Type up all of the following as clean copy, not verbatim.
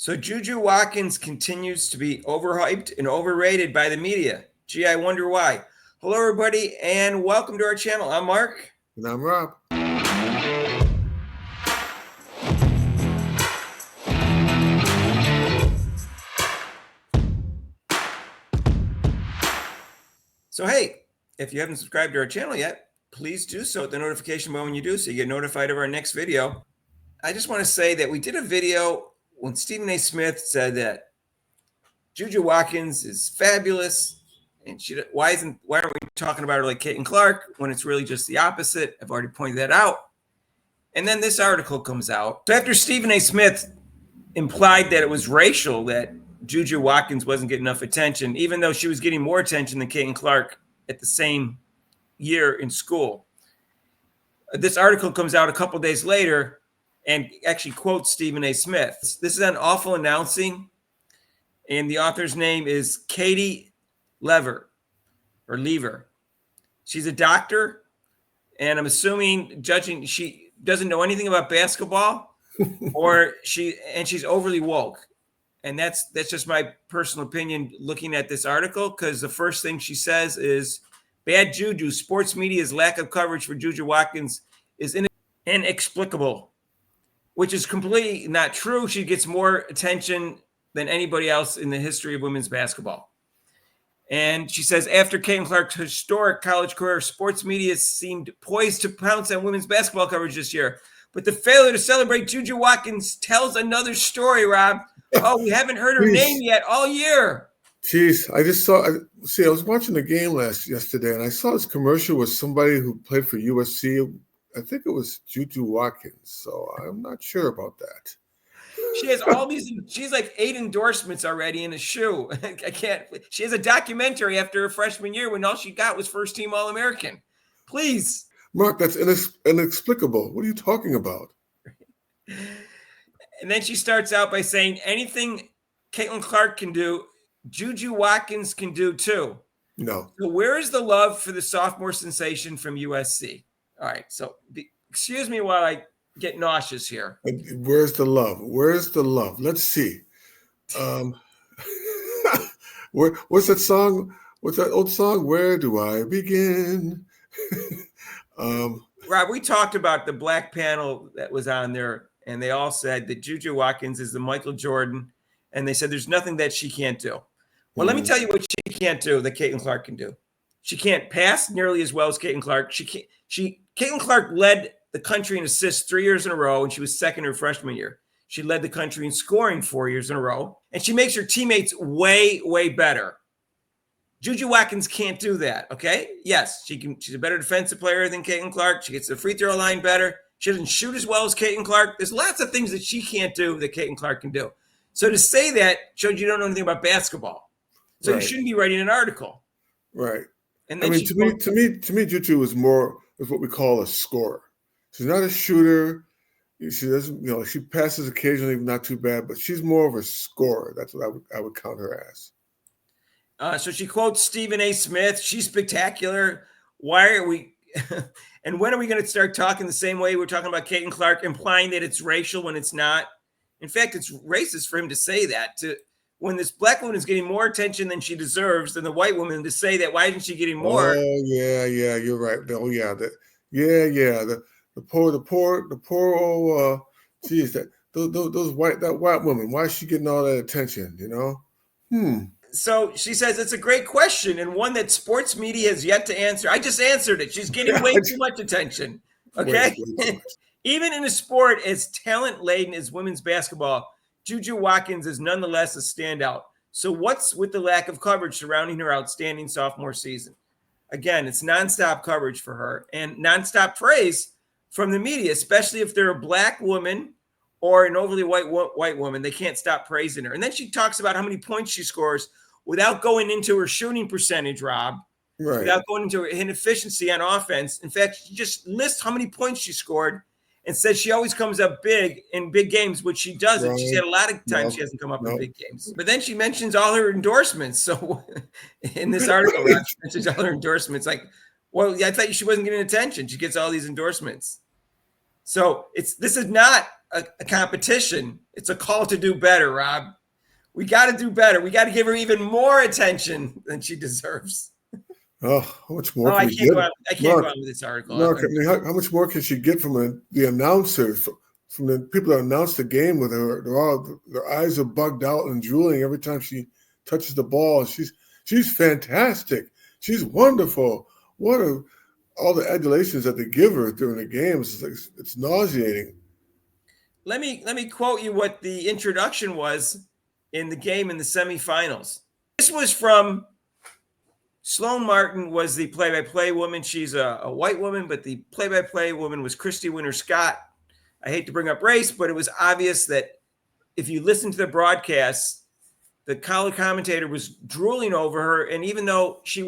So Juju Watkins continues to be overhyped and overrated by the media. Gee, I wonder why. Hello, everybody, and welcome to our channel. I'm Mark. And I'm Rob. So, hey, if you haven't subscribed to our channel yet, please do so at the notification bell when you do so you get notified of our next video. I just want to say that we did a video when Stephen A. Smith said that Juju Watkins is fabulous, and why aren't we talking about her like Caitlin Clark when it's really just the opposite? I've already pointed that out. And then this article comes out. So after Stephen A. Smith implied that it was racial that Juju Watkins wasn't getting enough attention, even though she was getting more attention than Caitlin Clark at the same year in school. This article comes out a couple days later and actually quotes Stephen A. Smith. This is on Awful Announcing, and the author's name is Katie Lever. She's a doctor, and I'm assuming, judging, she doesn't know anything about basketball, or she's overly woke. And that's just my personal opinion looking at this article, because the first thing she says is, bad juju, sports media's lack of coverage for Juju Watkins is inexplicable, which is completely not true. She gets more attention than anybody else in the history of women's basketball. And she says, after Caitlin Clark's historic college career, sports media seemed poised to pounce on women's basketball coverage this year. But the failure to celebrate Juju Watkins tells another story, Rob. Oh, we haven't heard her name yet all year. Jeez, I was watching the game yesterday, and I saw this commercial with somebody who played for USC. I think it was Juju Watkins, so I'm not sure about that. She has all these, she's like 8 endorsements already in a shoe. She has a documentary after her freshman year when all she got was first team All-American. Please. Mark, that's inexplicable. What are you talking about? And then she starts out by saying, anything Caitlin Clark can do, Juju Watkins can do too. No. So where is the love for the sophomore sensation from USC? All right, so excuse me while I get nauseous here. Where's the love? Where's the love? Let's see. What's that song? What's that old song? Where do I begin? Rob, we talked about the black panel that was on there, and they all said that Juju Watkins is the Michael Jordan, and they said there's nothing that she can't do. Well, let me tell you what she can't do that Caitlin Clark can do. She can't pass nearly as well as Caitlin Clark. Caitlin Clark led the country in assists 3 years in a row, and she was second her freshman year. She led the country in scoring 4 years in a row, and she makes her teammates way, way better. Juju Watkins can't do that, okay? Yes, she's a better defensive player than Caitlin Clark. She gets the free throw line better. She doesn't shoot as well as Caitlin Clark. There's lots of things that she can't do that Caitlin Clark can do. So to say that shows you don't know anything about basketball. So right. You shouldn't be writing an article. Right. And then to me, Juju is what we call a scorer. She's not a shooter. She doesn't, she passes occasionally, not too bad, but she's more of a scorer. That's what I would count her as. So she quotes Stephen A. Smith. She's spectacular. Why are we? And when are we going to start talking the same way we're talking about Caitlin Clark, implying that it's racial when it's not? In fact, it's racist for him to say that. When this black woman is getting more attention than she deserves than the white woman, to say that, why isn't she getting more? Oh yeah, you're right. Oh yeah, the poor old geez, that white woman. Why is she getting all that attention? So she says it's a great question and one that sports media has yet to answer. I just answered it. She's getting way too much attention. Okay. Even in a sport as talent laden as women's basketball, Juju Watkins is nonetheless a standout. So what's with the lack of coverage surrounding her outstanding sophomore season? Again, it's nonstop coverage for her and nonstop praise from the media, especially if they're a black woman or an overly white woman. They can't stop praising her. And then she talks about how many points she scores without going into her shooting percentage, Rob, right. Without going into her inefficiency on offense. In fact, she just lists how many points she scored and says she always comes up big in big games, which she doesn't. Right. She's had a lot of times she hasn't come up in big games. But then she mentions all her endorsements. So in this article, Rob, she mentions all her endorsements. Like, well, I thought she wasn't getting attention. She gets all these endorsements. So this is not a competition. It's a call to do better, Rob. We got to do better. We got to give her even more attention than she deserves. Oh, how much more can I we can't get? I can't go on with this article. Mark, I mean, how much more can she get from the announcers, from the people that announce the game with her? Their eyes are bugged out and drooling every time she touches the ball. She's fantastic. She's wonderful. All the adulations that they give her during the games? It's nauseating. Let me quote you what the introduction was in the game in the semifinals. This was from Sloan Martin, was the play-by-play woman. She's a white woman, but the play-by-play woman was Christy Winter-Scott. I hate to bring up race, but it was obvious that if you listen to the broadcasts, the color commentator was drooling over her. And even though she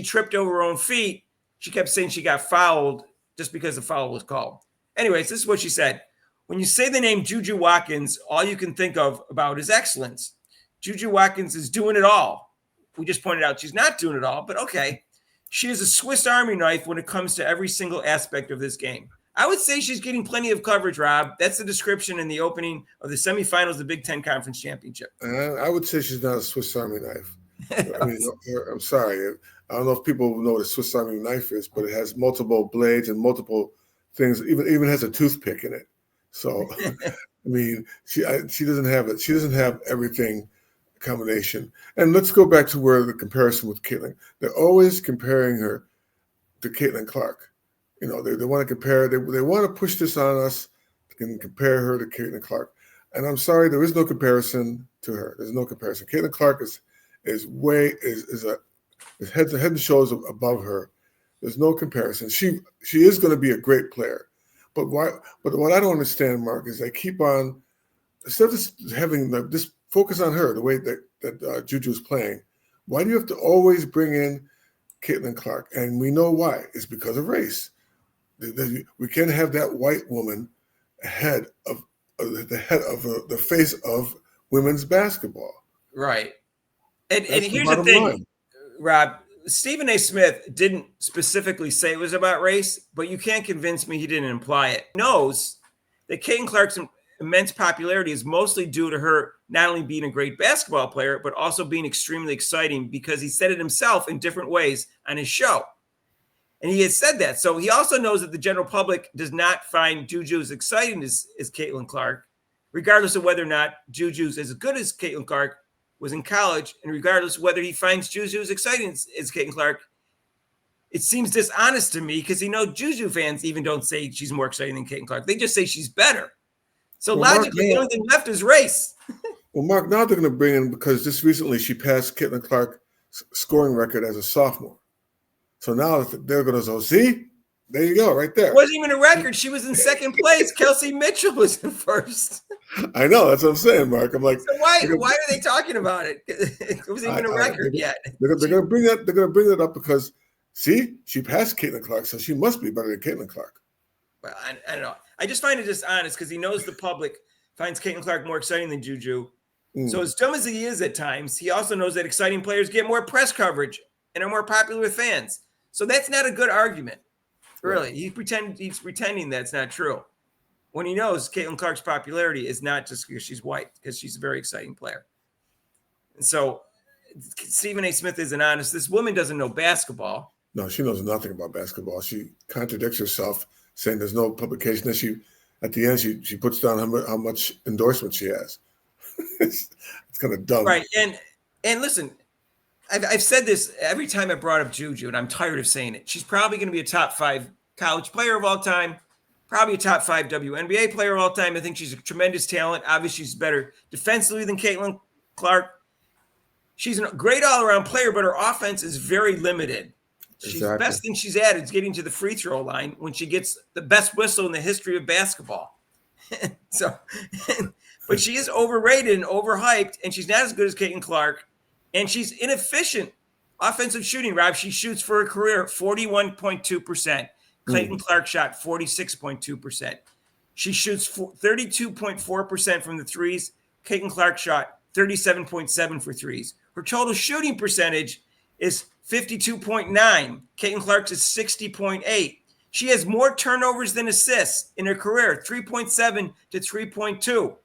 tripped over her own feet, she kept saying she got fouled just because the foul was called. Anyways, this is what she said. When you say the name Juju Watkins, all you can think about is excellence. Juju Watkins is doing it all. We just pointed out she's not doing it all, but okay. She is a Swiss Army knife when it comes to every single aspect of this game. I would say she's getting plenty of coverage, Rob. That's the description in the opening of the semifinals of the Big Ten Conference Championship. I would say she's not a Swiss Army knife. I mean, I'm sorry. I don't know if people know what a Swiss Army knife is, but it has multiple blades and multiple things. Even has a toothpick in it. So, I mean, she doesn't have it. She doesn't have everything combination. And let's go back to where the comparison with Caitlin. They're always comparing her to Caitlin Clark. You know, they want to compare. They want to push this on us. They can compare her to Caitlin Clark. And I'm sorry, there is no comparison to her. There's no comparison. Caitlin Clark is head and shoulders above her. There's no comparison. She is going to be a great player. But what I don't understand, Mark, is they keep on, instead of just having this focus on her, the way that Juju is playing, why do you have to always bring in Caitlin Clark? And we know why. It's because of race. We can't have that white woman ahead of the face of women's basketball. Right. And here's the thing, line. Rob, Stephen A. Smith didn't specifically say it was about race, but you can't convince me he didn't imply it. He knows that Caitlin Clark's immense popularity is mostly due to her not only being a great basketball player, but also being extremely exciting, because he said it himself in different ways on his show. And he has said that. So he also knows that the general public does not find Juju as exciting as Caitlin Clark, regardless of whether or not Juju's as good as Caitlin Clark was in college, and regardless of whether he finds Juju as exciting as Caitlin Clark. It seems dishonest to me, because Juju fans even don't say she's more exciting than Caitlin Clark. They just say she's better. So logically, the only thing left is race. Well, Mark, now they're going to bring in, because just recently she passed Caitlin Clark's scoring record as a sophomore. So now they're going to say, see, there you go, right there. It wasn't even a record. She was in second place. Kelsey Mitchell was in first. I know. That's what I'm saying, Mark. I'm like, so why are they talking about it? It wasn't even a record yet. They're going to bring that. They're going to bring that up because, see, she passed Caitlin Clark, so she must be better than Caitlin Clark. Well, I don't know. I just find it dishonest, because he knows the public finds Caitlin Clark more exciting than Juju. So as dumb as he is at times, he also knows that exciting players get more press coverage and are more popular with fans. So that's not a good argument, really. He's pretending that's not true, when he knows Caitlin Clark's popularity is not just because she's white, because she's a very exciting player. And so Stephen A. Smith isn't honest. This woman doesn't know basketball. No, she knows nothing about basketball. She contradicts herself, saying there's no publication. That at the end, she puts down how much endorsement she has. It's kind of dumb. Right. And listen, I've said this every time I brought up Juju, and I'm tired of saying it. She's probably going to be a top 5 college player of all time, probably a top 5 WNBA player of all time. I think she's a tremendous talent. Obviously, she's better defensively than Caitlin Clark. She's a great all-around player, but her offense is very limited. The best thing she's at is getting to the free throw line when she gets the best whistle in the history of basketball. But she is overrated and overhyped, and she's not as good as Caitlin Clark, and she's inefficient. Offensive shooting, Rob, she shoots for her career 41.2%. Caitlin Clark shot 46.2%. She shoots 32.4% from the threes. Caitlin Clark shot 37.7% for threes. Her total shooting percentage is 52.9. Caitlin Clark's is 60.8. She has more turnovers than assists in her career, 3.7 to 3.2.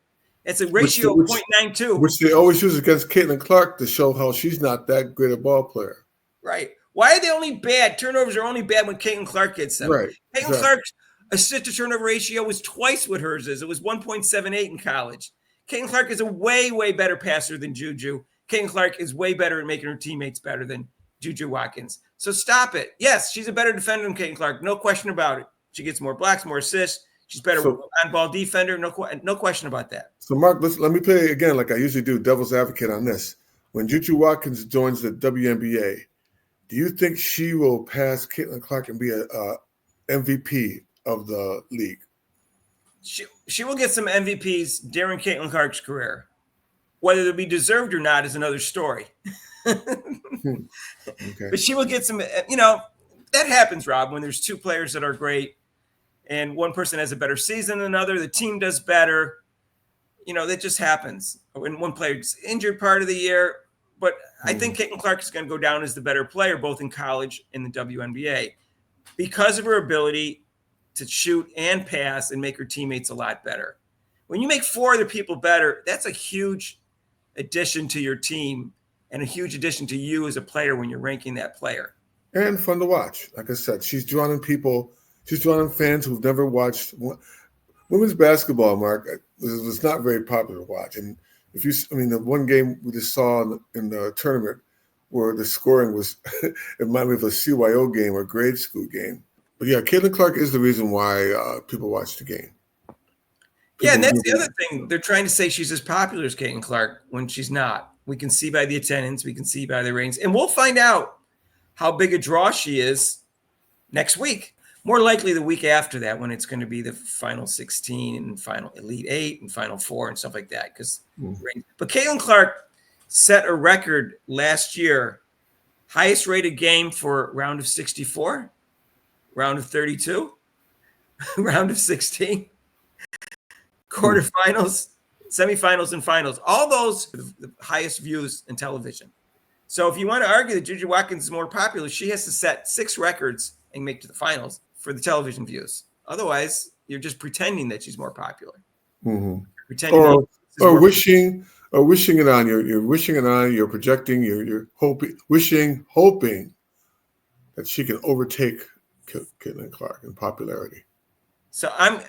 It's a ratio of 0.92. Which they always use against Caitlin Clark to show how she's not that great a ball player. Right. Why are they only bad? Turnovers are only bad when Caitlin Clark gets them. Right. Caitlin Clark's assist to turnover ratio was twice what hers is. It was 1.78 in college. Caitlin Clark is a way, way better passer than Juju. Caitlin Clark is way better at making her teammates better than Juju Watkins. So stop it. Yes, she's a better defender than Caitlin Clark. No question about it. She gets more blocks, more assists. She's better on-ball defender. No question about that. So, Mark, let me play again like I usually do, devil's advocate on this. When Juju Watkins joins the WNBA, do you think she will pass Caitlin Clark and be a MVP of the league? She will get some MVPs during Caitlin Clark's career. Whether they'll be deserved or not is another story. Okay. But she will get some, that happens, Rob, when there's two players that are great and one person has a better season than another, the team does better. That just happens. When one player's injured part of the year, but I think Caitlin Clark is going to go down as the better player, both in college and the WNBA, because of her ability to shoot and pass and make her teammates a lot better. When you make four other people better, that's a huge addition to your team and a huge addition to you as a player when you're ranking that player. And fun to watch. Like I said, she's drawing in fans who've never watched women's basketball, Mark. Was not very popular to watch. And the one game we just saw in the tournament where the scoring was, it reminded me of a CYO game or grade school game. But yeah, Caitlin Clark is the reason why people watch the game. Yeah, and that's the other thing. They're trying to say she's as popular as Caitlin Clark when she's not. We can see by the attendance. We can see by the ratings. And we'll find out how big a draw she is next week. More likely the week after that when it's going to be the Final 16 and Final Elite 8 and Final 4 and stuff like that. But Caitlin Clark set a record last year, highest rated game for round of 64, round of 32, round of 16. Quarterfinals, semifinals, and finals. All those are the highest views in television. So if you want to argue that Juju Watkins is more popular, she has to set 6 records and make to the finals for the television views. Otherwise, you're just pretending that she's more popular. Mm-hmm. Pretending or wishing it on. You're wishing it on. You're projecting. You're hoping that she can overtake Caitlin Clark in popularity. So I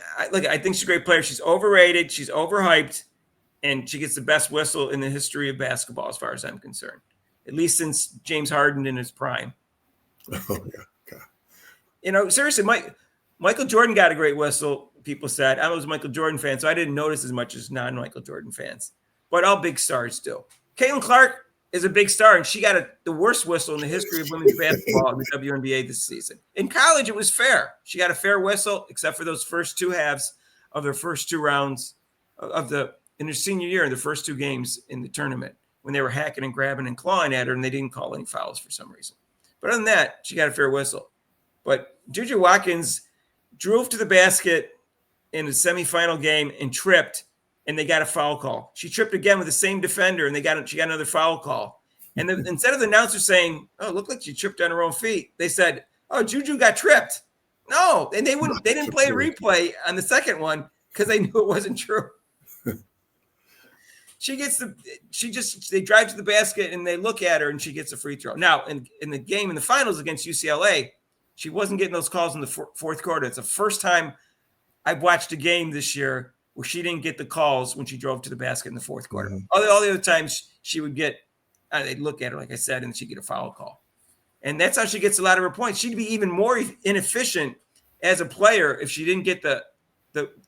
think she's a great player. She's overrated. She's overhyped, and she gets the best whistle in the history of basketball, as far as I'm concerned. At least since James Harden in his prime. Oh yeah. Okay. Seriously, Michael Jordan got a great whistle. People said I was a Michael Jordan fan, so I didn't notice as much as non-Michael Jordan fans. But all big stars do. Caitlin Clark is a big star, and she got the worst whistle in the history of women's basketball in the WNBA this season. In college, it was fair. She got a fair whistle, except for those first two halves of their first 2 rounds in her senior year, in the first 2 games in the tournament, when they were hacking and grabbing and clawing at her, and they didn't call any fouls for some reason. But other than that, she got a fair whistle. But Juju Watkins drove to the basket in a semifinal game and tripped, and they got a foul call. She tripped again with the same defender, and she got another foul call. And then instead of the announcer saying, "Oh, it looked like she tripped on her own feet," they said, "Oh, Juju got tripped." No, and they didn't play a replay on the second one because they knew it wasn't true. They drive to the basket and they look at her and she gets a free throw. Now, in the game in the finals against UCLA, she wasn't getting those calls in the fourth quarter. It's the first time I've watched a game this year where she didn't get the calls when she drove to the basket in the fourth quarter. Mm-hmm. All the other times she would get, they'd look at her, like I said, and she'd get a foul call. And that's how she gets a lot of her points. She'd be even more inefficient as a player if she didn't get the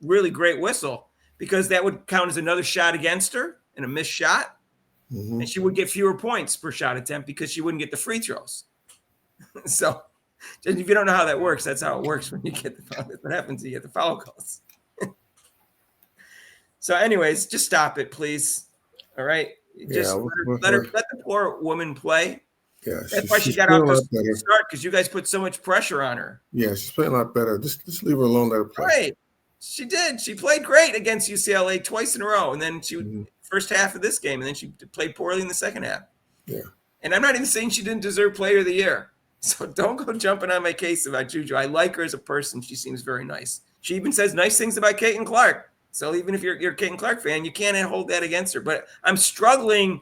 really great whistle, because that would count as another shot against her and a missed shot. Mm-hmm. And she would get fewer points per shot attempt because she wouldn't get the free throws. So if you don't know how that works, that's how it works when you get the foul. What happens? You get the foul calls. So anyways, just stop it, please. All right. Just let the poor woman play. Yeah, that's why she got off the start, because you guys put so much pressure on her. Yeah, she's playing a lot better. Just leave her alone. Let her play. Right. She did. She played great against UCLA twice in a row. And then first half of this game, and then she played poorly in the second half. Yeah. And I'm not even saying she didn't deserve player of the year. So don't go jumping on my case about Juju. I like her as a person. She seems very nice. She even says nice things about Caitlin Clark. So even if you're a Caitlin Clark fan, you can't hold that against her. But I'm struggling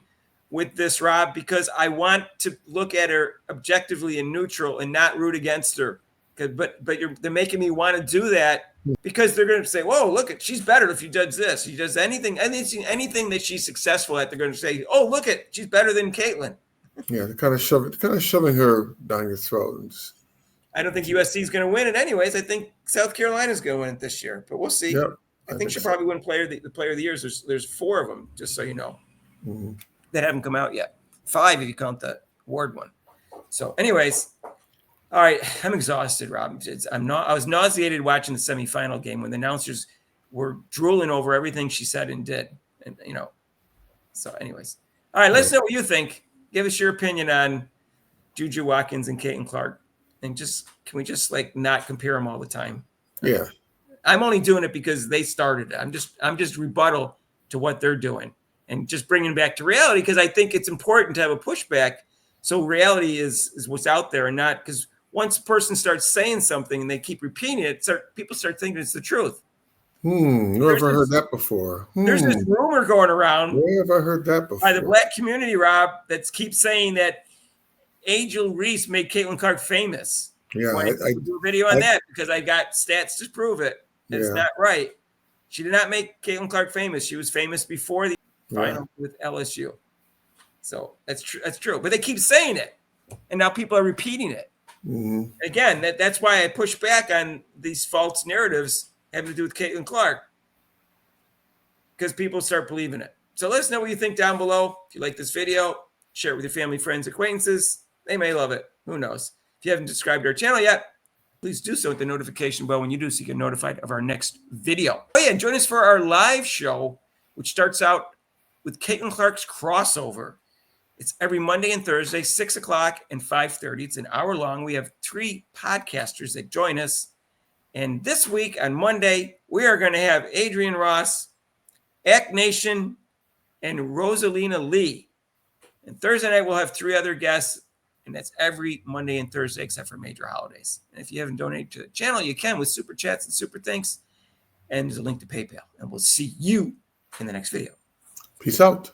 with this, Rob, because I want to look at her objectively and neutral and not root against her. But they're making me want to do that because they're going to say, "Whoa, look at she's better if she does this. She does anything that she's successful at." They're going to say, "Oh, look at she's better than Caitlin." Yeah, they're kind of shoving her down your throat. I don't think USC is going to win it anyways. I think South Carolina is going to win it this year, but we'll see. Yep, I think she'll probably win the player of the year. There's 4 of them, just so you know, that haven't come out yet. 5 if you count the award one. So, anyways, all right, I'm exhausted, Rob. I was nauseated watching the semifinal game when the announcers were drooling over everything she said and did, and So, anyways, all right, let's know what you think. Give us your opinion on Juju Watkins and Caitlin Clark. And can we just not compare them all the time? Yeah. I'm only doing it because they started it. I'm just rebuttal to what they're doing and just bringing it back to reality because I think it's important to have a pushback. So reality is what's out there and not because once a person starts saying something and they keep repeating it, people start thinking it's the truth. Never heard that before. There's this rumor going around. Where have I heard that before? By the Black community, Rob, that keeps saying that Angel Reese made Caitlin Clark famous. Yeah, I do a video on that because I got stats to prove it. It's not right. She did not make Caitlin Clark famous. She was famous before the final with LSU. So that's true. That's true. But they keep saying it, and now people are repeating it. Again, that's why I push back on these false narratives having to do with Caitlin Clark because people start believing it. So let us know what you think down below. If you like this video, share it with your family, friends, acquaintances. They may love it. Who knows? If you haven't subscribed to our channel yet, please do so with the notification bell when you do so you get notified of our next video. Oh, yeah, and join us for our live show, which starts out with Caitlin Clark's crossover. It's every Monday and Thursday, 6 o'clock and 5:30. It's an hour long. We have 3 podcasters that join us. And this week on Monday, we are going to have Adrian Ross, Act Nation, and Rosalina Lee. And Thursday night, we'll have 3 other guests. And that's every Monday and Thursday, except for major holidays. And if you haven't donated to the channel, you can with super chats and super thanks. And there's a link to PayPal. And we'll see you in the next video. Peace out.